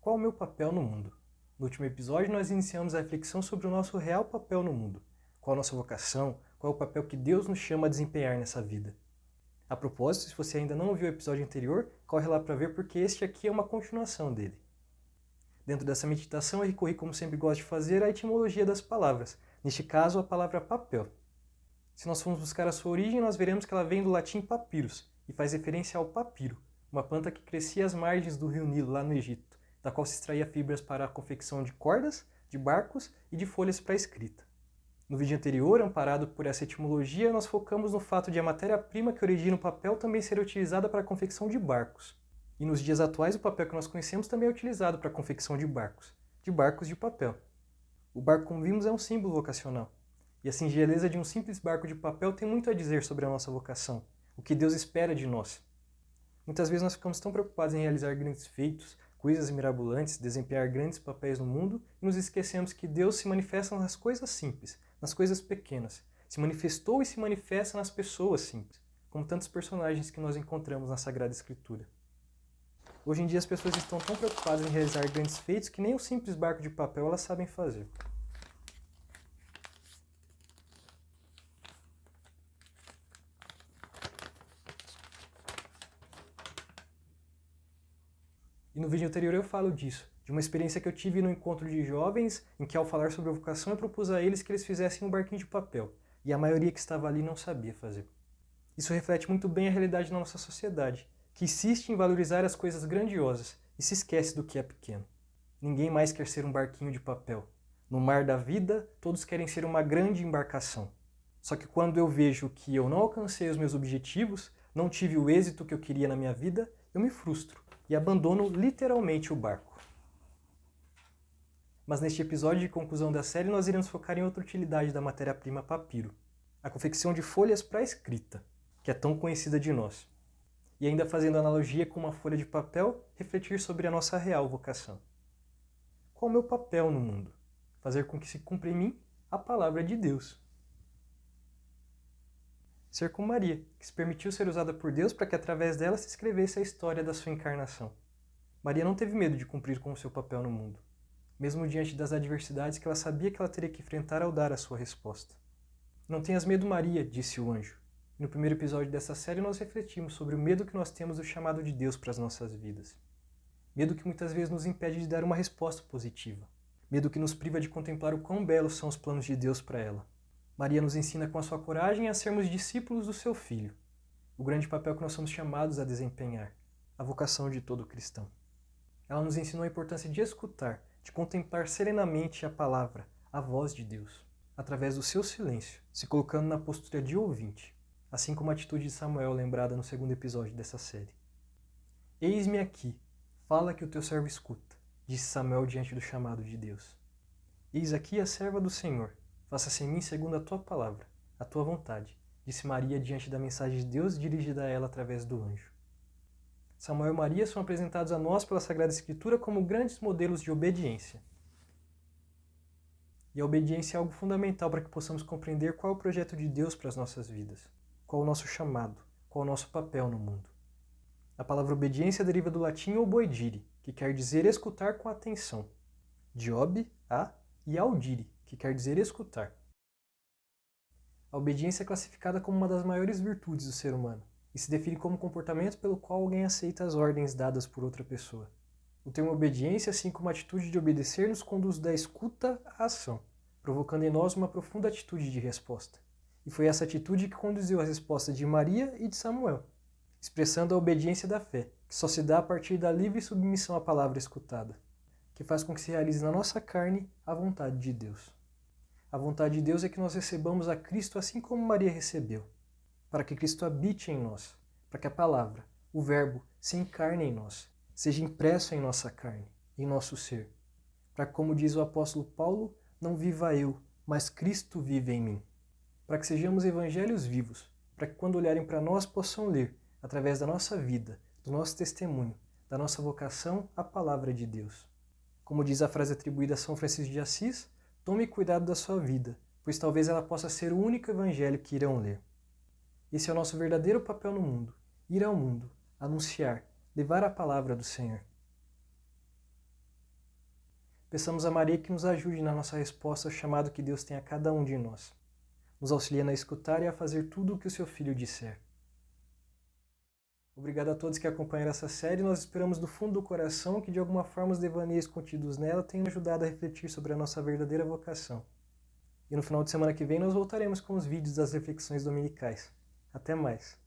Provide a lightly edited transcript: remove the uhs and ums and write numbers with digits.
Qual o meu papel no mundo? No último episódio, nós iniciamos a reflexão sobre o nosso real papel no mundo. Qual a nossa vocação? Qual é o papel que Deus nos chama a desempenhar nessa vida? A propósito, se você ainda não ouviu o episódio anterior, corre lá para ver porque este aqui é uma continuação dele. Dentro dessa meditação, eu recorri, como sempre gosto de fazer, à etimologia das palavras, neste caso, a palavra papel. Se nós formos buscar a sua origem, nós veremos que ela vem do latim papyrus e faz referência ao papiro, uma planta que crescia às margens do rio Nilo, lá no Egito, da qual se extraía fibras para a confecção de cordas, de barcos e de folhas para a escrita. No vídeo anterior, amparado por essa etimologia, nós focamos no fato de a matéria-prima que origina o papel também ser utilizada para a confecção de barcos. E nos dias atuais, o papel que nós conhecemos também é utilizado para a confecção de barcos de papel. O barco, como vimos, é um símbolo vocacional. E a singeleza de um simples barco de papel tem muito a dizer sobre a nossa vocação, o que Deus espera de nós. Muitas vezes nós ficamos tão preocupados em realizar grandes feitos, coisas mirabolantes, desempenhar grandes papéis no mundo, e nos esquecemos que Deus se manifesta nas coisas simples, nas coisas pequenas. Se manifestou e se manifesta nas pessoas simples, como tantos personagens que nós encontramos na Sagrada Escritura. Hoje em dia as pessoas estão tão preocupadas em realizar grandes feitos que nem um simples barco de papel elas sabem fazer. E no vídeo anterior eu falo disso, de uma experiência que eu tive no encontro de jovens, em que ao falar sobre a vocação eu propus a eles que eles fizessem um barquinho de papel, e a maioria que estava ali não sabia fazer. Isso reflete muito bem a realidade da nossa sociedade, que insiste em valorizar as coisas grandiosas e se esquece do que é pequeno. Ninguém mais quer ser um barquinho de papel. No mar da vida, todos querem ser uma grande embarcação. Só que quando eu vejo que eu não alcancei os meus objetivos, não tive o êxito que eu queria na minha vida, eu me frustro e abandono literalmente o barco. Mas neste episódio de conclusão da série, nós iremos focar em outra utilidade da matéria-prima papiro, a confecção de folhas para a escrita, que é tão conhecida de nós. E ainda fazendo analogia com uma folha de papel, refletir sobre a nossa real vocação. Qual o meu papel no mundo? Fazer com que se cumpra em mim a palavra de Deus. Ser como Maria, que se permitiu ser usada por Deus para que através dela se escrevesse a história da sua encarnação. Maria não teve medo de cumprir com o seu papel no mundo, mesmo diante das adversidades que ela sabia que ela teria que enfrentar ao dar a sua resposta. Não tenhas medo, Maria, disse o anjo. No primeiro episódio dessa série nós refletimos sobre o medo que nós temos do chamado de Deus para as nossas vidas. Medo que muitas vezes nos impede de dar uma resposta positiva. Medo que nos priva de contemplar o quão belos são os planos de Deus para ela. Maria nos ensina com a sua coragem a sermos discípulos do seu Filho. O grande papel que nós somos chamados a desempenhar. A vocação de todo cristão. Ela nos ensinou a importância de escutar, de contemplar serenamente a palavra, a voz de Deus, através do seu silêncio, se colocando na postura de ouvinte. Assim como a atitude de Samuel lembrada no segundo episódio dessa série. Eis-me aqui, fala que o teu servo escuta, disse Samuel diante do chamado de Deus. Eis aqui a serva do Senhor, faça-se em mim segundo a tua palavra, a tua vontade, disse Maria diante da mensagem de Deus dirigida a ela através do anjo. Samuel e Maria são apresentados a nós pela Sagrada Escritura como grandes modelos de obediência. E a obediência é algo fundamental para que possamos compreender qual é o projeto de Deus para as nossas vidas. Qual o nosso chamado, qual o nosso papel no mundo. A palavra obediência deriva do latim oboidire, que quer dizer escutar com atenção. De ob, a, e audire, que quer dizer escutar. A obediência é classificada como uma das maiores virtudes do ser humano, e se define como comportamento pelo qual alguém aceita as ordens dadas por outra pessoa. O termo obediência, assim como a atitude de obedecer, nos conduz da escuta à ação, provocando em nós uma profunda atitude de resposta. E foi essa atitude que conduziu à resposta de Maria e de Samuel, expressando a obediência da fé, que só se dá a partir da livre submissão à palavra escutada, que faz com que se realize na nossa carne a vontade de Deus. A vontade de Deus é que nós recebamos a Cristo assim como Maria recebeu, para que Cristo habite em nós, para que a palavra, o Verbo, se encarne em nós, seja impresso em nossa carne, em nosso ser, para que, como diz o apóstolo Paulo, não viva eu, mas Cristo vive em mim. Para que sejamos evangelhos vivos, para que quando olharem para nós possam ler, através da nossa vida, do nosso testemunho, da nossa vocação, a palavra de Deus. Como diz a frase atribuída a São Francisco de Assis, tome cuidado da sua vida, pois talvez ela possa ser o único evangelho que irão ler. Esse é o nosso verdadeiro papel no mundo, ir ao mundo, anunciar, levar a palavra do Senhor. Peçamos a Maria que nos ajude na nossa resposta ao chamado que Deus tem a cada um de nós. Nos auxilia a escutar e a fazer tudo o que o seu Filho disser. Obrigado a todos que acompanharam essa série. Nós esperamos do fundo do coração que de alguma forma os devaneios contidos nela tenham ajudado a refletir sobre a nossa verdadeira vocação. E no final de semana que vem nós voltaremos com os vídeos das reflexões dominicais. Até mais!